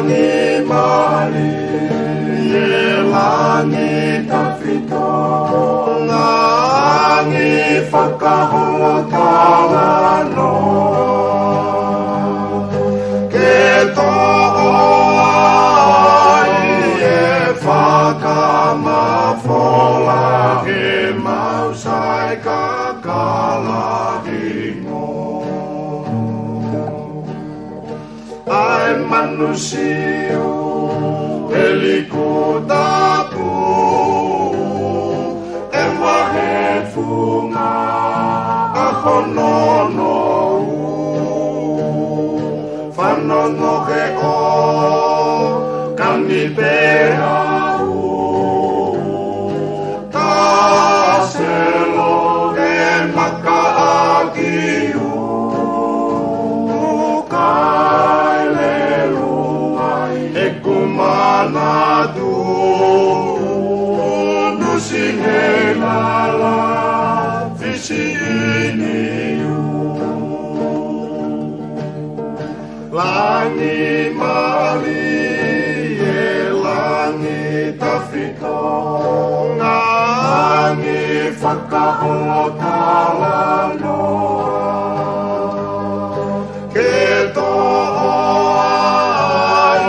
langi mali ye langi tawhito langi whakahonga no ke to'o ai e whakamawhola he mausai ka kalahingo ai manusia Eliku tapu e wahe funga a honono whanono he o kani pēa ta selo he maka aki kai lelu ai e kumana tu nusi he lala visi ini langi mali e langi tawhito langi whakahonga kalano ke to'o ai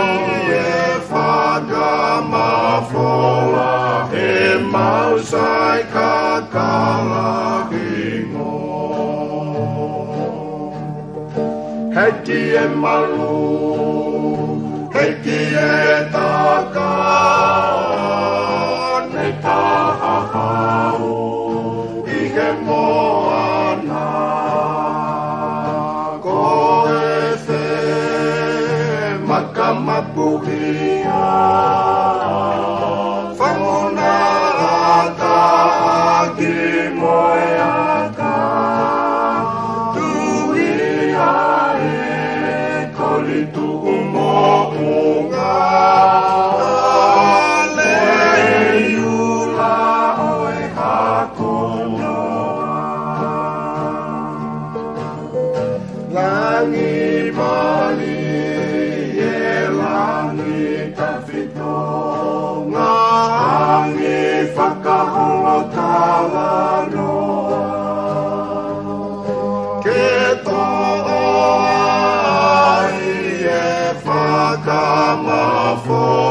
e whakamawhola he mausai ka kalahingo heki e malu heki e taka ne tahahau i he moana ko e se makamapuhia whamona ata ki moe aka tuhia e kolitu umo'unga le iula oe hakonoa langi mali e langi tawhito langi whakahonga kalanoa ke to'o ai e whakamawhola